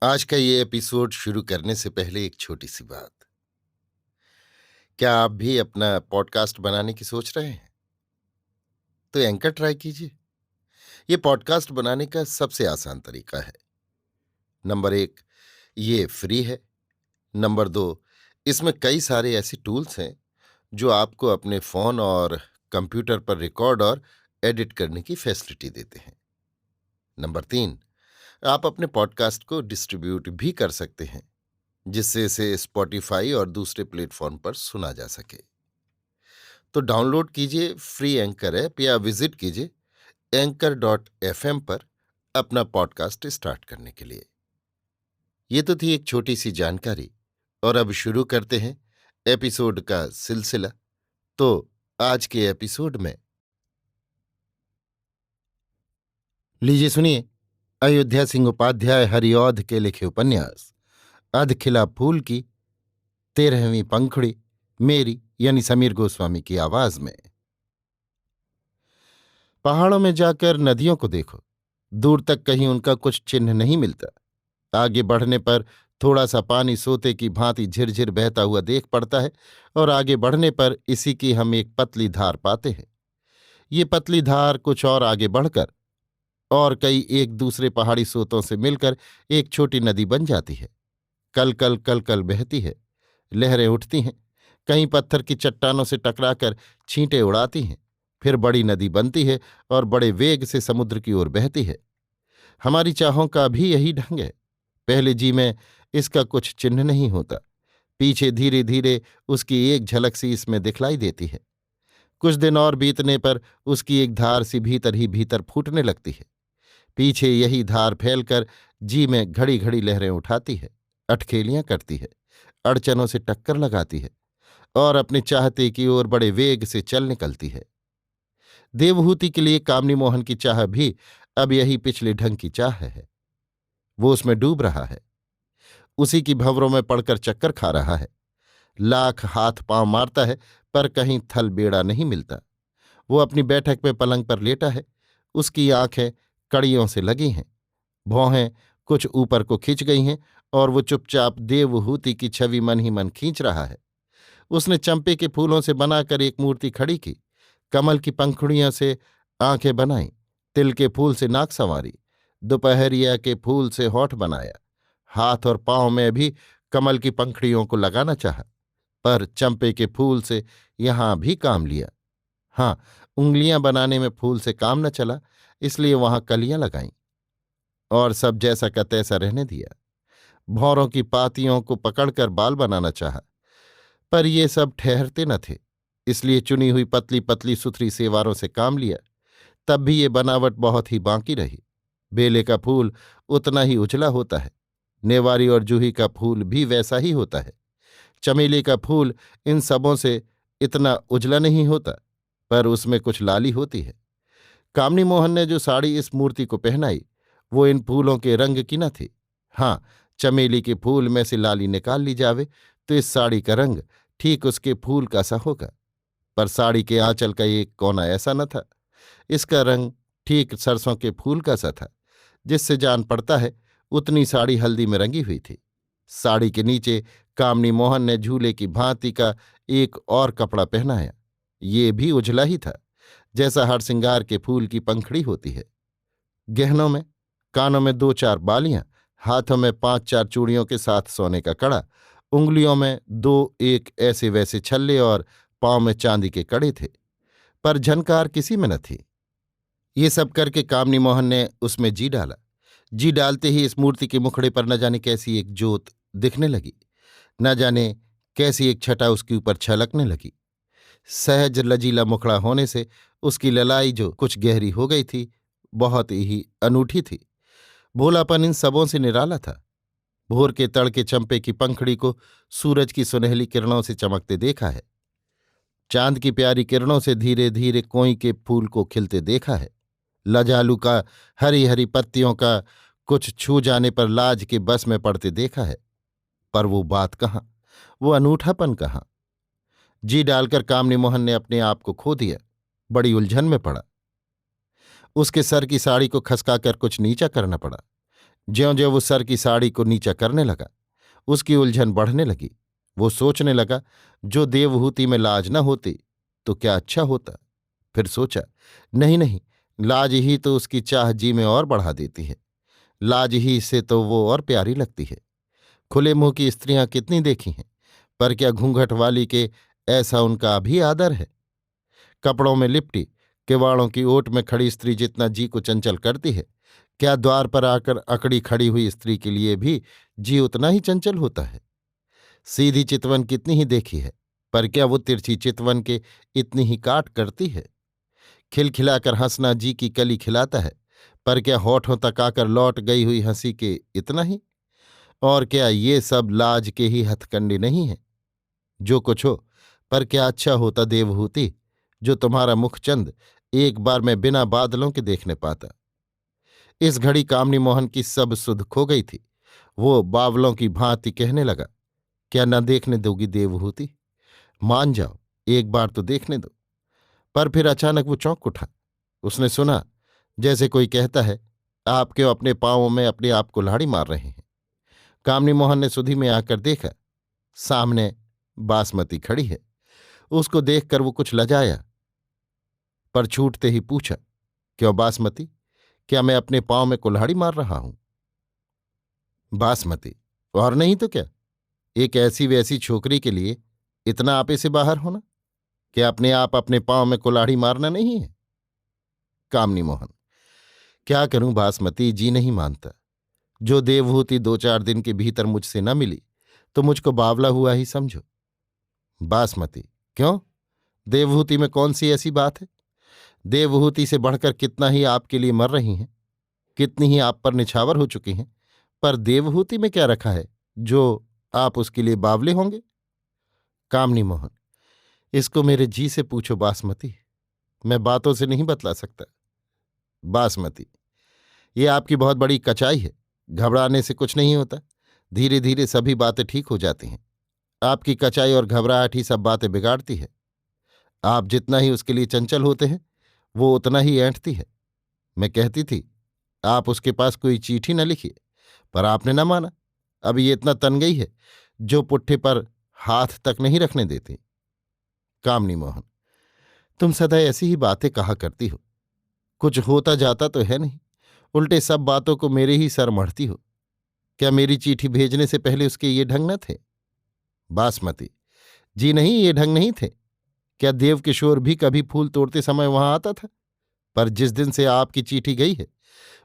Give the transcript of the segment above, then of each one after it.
आज का ये एपिसोड शुरू करने से पहले एक छोटी सी बात। क्या आप भी अपना पॉडकास्ट बनाने की सोच रहे हैं? तो एंकर ट्राई कीजिए। ये पॉडकास्ट बनाने का सबसे आसान तरीका है। नंबर एक, ये फ्री है। नंबर दो, इसमें कई सारे ऐसे टूल्स हैं जो आपको अपने फोन और कंप्यूटर पर रिकॉर्ड और एडिट करने की फैसिलिटी देते हैं। नंबर तीन, आप अपने पॉडकास्ट को डिस्ट्रीब्यूट भी कर सकते हैं, जिससे इसे स्पॉटिफाई और दूसरे प्लेटफॉर्म पर सुना जा सके। तो डाउनलोड कीजिए फ्री एंकर ऐप या विजिट कीजिए anchor.fm पर अपना पॉडकास्ट स्टार्ट करने के लिए। ये तो थी एक छोटी सी जानकारी, और अब शुरू करते हैं एपिसोड का सिलसिला। तो आज के एपिसोड में लीजिए सुनिए अयोध्या सिंह उपाध्याय हरिऔध के लिखे उपन्यास अध खिला फूल की 13वीं पंखुड़ी, मेरी यानी समीर गोस्वामी की आवाज में। पहाड़ों में जाकर नदियों को देखो, दूर तक कहीं उनका कुछ चिन्ह नहीं मिलता। आगे बढ़ने पर थोड़ा सा पानी सोते की भांति झिरझिर बहता हुआ देख पड़ता है, और आगे बढ़ने पर इसी की हम एक पतली धार पाते हैं। ये पतली धार कुछ और आगे बढ़कर और कई एक दूसरे पहाड़ी सोतों से मिलकर एक छोटी नदी बन जाती है। कल कल बहती है, लहरें उठती हैं, कहीं पत्थर की चट्टानों से टकराकर छींटे उड़ाती हैं, फिर बड़ी नदी बनती है और बड़े वेग से समुद्र की ओर बहती है। हमारी चाहों का भी यही ढंग है। पहले जी में इसका कुछ चिन्ह नहीं होता, पीछे धीरे धीरे उसकी एक झलक सी इसमें दिखलाई देती है। कुछ दिन और बीतने पर उसकी एक धार सी भीतर ही भीतर फूटने लगती है। पीछे यही धार फैलकर जी में घड़ी घड़ी लहरें उठाती है, अटखेलियां करती है, अड़चनों से टक्कर लगाती है और अपने चाहते की ओर बड़े वेग से चल निकलती है। देवहूति के लिए कामनी मोहन की चाह भी अब यही पिछले ढंग की चाह है। वो उसमें डूब रहा है, उसी की भंवरों में पड़कर चक्कर खा रहा है। लाख हाथ पांव मारता है, पर कहीं थल बेड़ा नहीं मिलता। वो अपनी बैठक में पलंग पर लेटा है, उसकी आंखें कड़ियों से लगी हैं, भौहें कुछ ऊपर को खिंच गई हैं, और वो चुपचाप देवहूति की छवि मन ही मन खींच रहा है। उसने चंपे के फूलों से बनाकर एक मूर्ति खड़ी की, कमल की पंखुड़ियों से आंखें बनाईं, तिल के फूल से नाक संवारी, दोपहरिया के फूल से होठ बनाया, हाथ और पांव में भी कमल की पंखुड़ियों को लगाना चाहा, पर चंपे के फूल से यहां भी काम लिया। हाँ, उंगलियां बनाने में फूल से काम न चला, इसलिए वहां कलियां लगाईं और सब जैसा का तैसा रहने दिया। भौरों की पातियों को पकड़कर बाल बनाना चाहा, पर ये सब ठहरते न थे, इसलिए चुनी हुई पतली पतली सुथरी सेवारों से काम लिया। तब भी ये बनावट बहुत ही बाकी रही। बेले का फूल उतना ही उजला होता है, नेवारी और जूही का फूल भी वैसा ही होता है। चमेली का फूल इन सबों से इतना उजला नहीं होता, पर उसमें कुछ लाली होती है। कामनी मोहन ने जो साड़ी इस मूर्ति को पहनाई, वो इन फूलों के रंग की न थी। हाँ, चमेली के फूल में से लाली निकाल ली जावे तो इस साड़ी का रंग ठीक उसके फूल का सा होगा, पर साड़ी के आंचल का एक कोना ऐसा न था। इसका रंग ठीक सरसों के फूल का सा था, जिससे जान पड़ता है उतनी साड़ी हल्दी में रंगी हुई थी। साड़ी के नीचे कामनी मोहन ने झूले की भांति का एक और कपड़ा पहनाया, ये भी उजला ही था, जैसा हरसिंगार के फूल की पंखड़ी होती है। गहनों में कानों में 2-4 बालियां, हाथों में 5-4 चूड़ियों के साथ सोने का कड़ा, उंगलियों में 2-1 ऐसे वैसे छल्ले और पांव में चांदी के कड़े थे, पर झनकार किसी में न थी। ये सब करके कामनी मोहन ने उसमें जी डाला। जी डालते ही इस मूर्ति के मुखड़े पर न जाने कैसी एक जोत दिखने लगी, न जाने कैसी एक छटा उसके ऊपर छलकने लगी। सहज लजीला मुखड़ा होने से उसकी ललाई जो कुछ गहरी हो गई थी, बहुत ही अनूठी थी। भोलापन इन सबों से निराला था। भोर के तड़के चंपे की पंखड़ी को सूरज की सुनहली किरणों से चमकते देखा है, चांद की प्यारी किरणों से धीरे धीरे कोई के फूल को खिलते देखा है, लजालू का हरी हरी पत्तियों का कुछ छू जाने पर लाज के बस में पड़ते देखा है, पर वो बात कहाँ, वो अनूठापन कहाँ। जी डालकर कामनी मोहन ने अपने आप को खो दिया, बड़ी उलझन में पड़ा। उसके सर की साड़ी को खसकाकर कुछ नीचा करना पड़ा। ज्यों ज्यों वो सर की साड़ी को नीचा करने लगा, उसकी उलझन बढ़ने लगी। वो सोचने लगा, जो देवहूति में लाज न होती तो क्या अच्छा होता। फिर सोचा, नहीं नहीं, लाज ही तो उसकी चाह जी में और बढ़ा देती है। लाज ही से तो वो और प्यारी लगती है। खुले मुंह की स्त्रियां कितनी देखी हैं, पर क्या घूंघट वाली के ऐसा उनका भी आदर है। कपड़ों में लिपटी, किवाड़ों की ओट में खड़ी स्त्री जितना जी को चंचल करती है, क्या द्वार पर आकर अकड़ी खड़ी हुई स्त्री के लिए भी जी उतना ही चंचल होता है। सीधी चितवन कितनी ही देखी है, पर क्या वो तिरछी चितवन के इतनी ही काट करती है। खिलखिलाकर हंसना जी की कली खिलाता है, पर क्या होठों तक आकर लौट गई हुई हंसी के इतना ही। और क्या ये सब लाज के ही हथकंडे नहीं हैं। जो कुछ हो, पर क्या अच्छा होता देवहूति, जो तुम्हारा मुखचंद एक बार में बिना बादलों के देखने पाता। इस घड़ी कामनी मोहन की सब सुध खो गई थी। वो बावलों की भांति कहने लगा, क्या न देखने दोगी देवहूति? मान जाओ, एक बार तो देखने दो। पर फिर अचानक वो चौंक उठा। उसने सुना, जैसे कोई कहता है, आप क्यों अपने पांवों में अपने आप को कुल्हाड़ी मार रहे हैं। कामनी मोहन ने सुधी में आकर देखा, सामने बासमती खड़ी है। उसको देखकर वो कुछ लजाया, पर छूटते ही पूछा, क्यों बासमती, क्या मैं अपने पांव में कुल्हाड़ी मार रहा हूं? बासमती, और नहीं तो क्या। एक ऐसी वैसी छोकरी के लिए इतना आपे से बाहर होना, क्या अपने आप अपने पांव में कुल्हाड़ी मारना नहीं है? कामनी मोहन, क्या करूं बासमती, जी नहीं मानता। जो देवहूति 2-4 दिन के भीतर मुझसे न मिली तो मुझको बावला हुआ ही समझो। बासमती, क्यों? देवहूति में कौन सी ऐसी बात है? देवहूति से बढ़कर कितना ही आपके लिए मर रही हैं, कितनी ही आप पर निछावर हो चुकी हैं, पर देवहूति में क्या रखा है जो आप उसके लिए बावले होंगे? कामनी मोहन, इसको मेरे जी से पूछो बासमती, मैं बातों से नहीं बतला सकता। बासमती, ये आपकी बहुत बड़ी कचाई है। घबराने से कुछ नहीं होता, धीरे धीरे सभी बातें ठीक हो जाती हैं। आपकी कचाई और घबराहट ही सब बातें बिगाड़ती है। आप जितना ही उसके लिए चंचल होते हैं, वो उतना ही ऐंठती है। मैं कहती थी, आप उसके पास कोई चिट्ठी न लिखिए, पर आपने न माना। अब ये इतना तन गई है, जो पुट्ठे पर हाथ तक नहीं रखने देती। कामनी मोहन, तुम सदा ऐसी ही बातें कहा करती हो, कुछ होता जाता तो है नहीं, उल्टे सब बातों को मेरे ही सर मढ़ती हो। क्या मेरी चिट्ठी भेजने से पहले उसके ये ढंग न थे? बासमती, जी नहीं, ये ढंग नहीं थे। क्या देवकिशोर भी कभी फूल तोड़ते समय वहां आता था? पर जिस दिन से आपकी चिट्ठी गई है,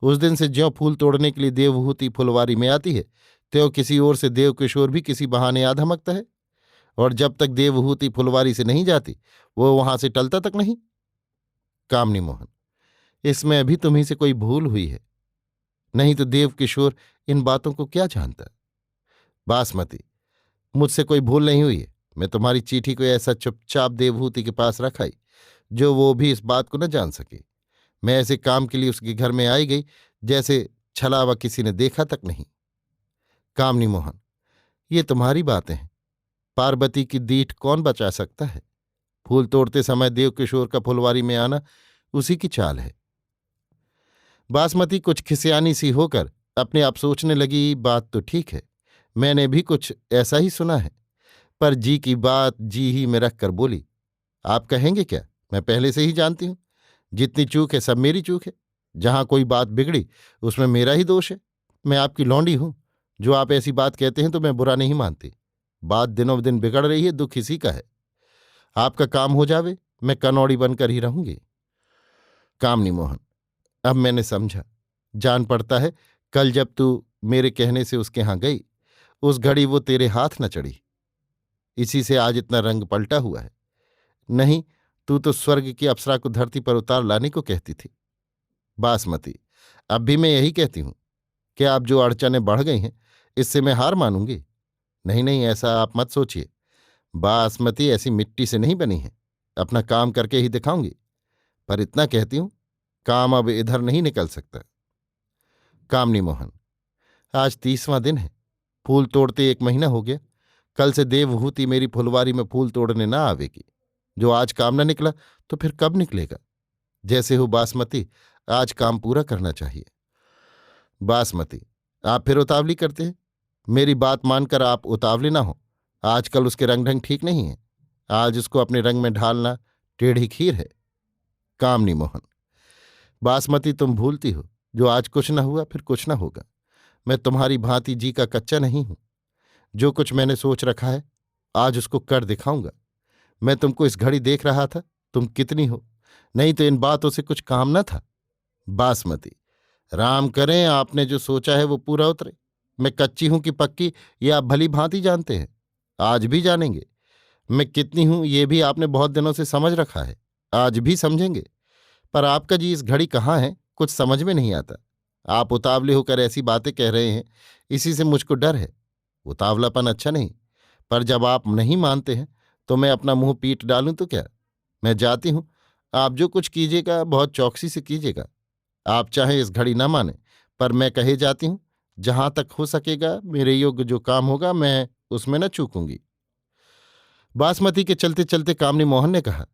उस दिन से ज्यों फूल तोड़ने के लिए देवहूति फुलवारी में आती है, त्यों किसी ओर से देवकिशोर भी किसी बहाने आ धमकता है। और जब तक देवहूति फुलवारी से नहीं जाती, वो वहां से टलता तक नहीं। कामनी मोहन, इसमें अभी तुम्ही से कोई भूल हुई है, नहीं तो देवकिशोर इन बातों को क्या जानता। बासमती, मुझसे कोई भूल नहीं हुई है। मैं तुम्हारी चिट्ठी को ऐसा चुपचाप देवहूति के पास रखाई, जो वो भी इस बात को न जान सके। मैं ऐसे काम के लिए उसके घर में आई गई जैसे छलावा किसी ने देखा तक नहीं। कामनी मोहन, ये तुम्हारी बातें हैं। पार्वती की दीठ कौन बचा सकता है? फूल तोड़ते समय देवकिशोर का फुलवारी में आना उसी की चाल है। बासमती कुछ खिसियानी सी होकर अपने आप सोचने लगी, बात तो ठीक है, मैंने भी कुछ ऐसा ही सुना है। पर जी की बात जी ही में रखकर बोली, आप कहेंगे क्या, मैं पहले से ही जानती हूं। जितनी चूक है सब मेरी चूक है। जहां कोई बात बिगड़ी उसमें मेरा ही दोष है। मैं आपकी लौंडी हूं, जो आप ऐसी बात कहते हैं तो मैं बुरा नहीं मानती। बात दिनों दिन बिगड़ रही है, दुख इसी का है। आपका काम हो जावे, मैं कनौड़ी बनकर ही रहूंगी। कामनी मोहन, अब मैंने समझा। जान पड़ता है, कल जब तू मेरे कहने से उसके यहां गई, उस घड़ी वो तेरे हाथ न चढ़ी। इसी से आज इतना रंग पलटा हुआ है। नहीं, तू तो स्वर्ग की अप्सरा को धरती पर उतार लाने को कहती थी। बासमती, अब भी मैं यही कहती हूं कि आप जो अड़चनें बढ़ गई हैं, इससे मैं हार मानूंगी। नहीं नहीं, ऐसा आप मत सोचिए। बासमती ऐसी मिट्टी से नहीं बनी है, अपना काम करके ही दिखाऊंगी। पर इतना कहती हूं, काम अब इधर नहीं निकल सकता। कामनी मोहन, आज 30वां दिन है, फूल तोड़ते 1 महीना हो गया। कल से देवहूति मेरी फुलवारी में फूल तोड़ने ना आवेगी। जो आज काम न निकला तो फिर कब निकलेगा? जैसे हो बासमती, आज काम पूरा करना चाहिए। बासमती, आप फिर उतावली करते हैं। मेरी बात मानकर आप उतावले ना हो। आजकल उसके रंग ढंग ठीक नहीं है। आज उसको अपने रंग में ढालना टेढ़ी खीर है। कामनी मोहन। बासमती तुम भूलती हो, जो आज कुछ न हुआ फिर कुछ न होगा। मैं तुम्हारी भांति जी का कच्चा नहीं हूं। जो कुछ मैंने सोच रखा है आज उसको कर दिखाऊंगा। मैं तुमको इस घड़ी देख रहा था, तुम कितनी हो, नहीं तो इन बातों से कुछ काम न था। बासमती। राम करें आपने जो सोचा है वो पूरा उतरे। मैं कच्ची हूं कि पक्की ये आप भली भांति जानते हैं। आज भी जानेंगे। मैं कितनी हूं ये भी आपने बहुत दिनों से समझ रखा है, आज भी समझेंगे। पर आपका जी इस घड़ी कहाँ है कुछ समझ में नहीं आता। आप उतावले होकर ऐसी बातें कह रहे हैं, इसी से मुझको डर है। उतावलापन अच्छा नहीं, पर जब आप नहीं मानते हैं तो मैं अपना मुंह पीट डालूं तो क्या। मैं जाती हूं। आप जो कुछ कीजिएगा बहुत चौकसी से कीजिएगा। आप चाहे इस घड़ी न माने, पर मैं कहे जाती हूं, जहां तक हो सकेगा मेरे योग्य जो काम होगा मैं उसमें न चूकूंगी। बासमती के चलते चलते कामनी मोहन ने कहा,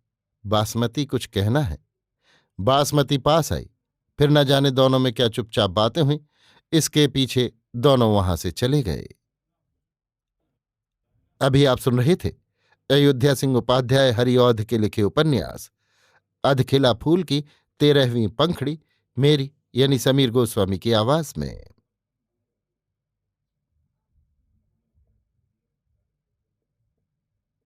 बासमती कुछ कहना है। बासमती पास आई। फिर न जाने दोनों में क्या चुपचाप बातें हुई। इसके पीछे दोनों वहां से चले गए। अभी आप सुन रहे थे अयोध्या सिंह उपाध्याय हरिऔध के लिखे उपन्यास अधखिला फूल की 13वीं पंखुड़ी, मेरी यानी समीर गोस्वामी की आवाज में।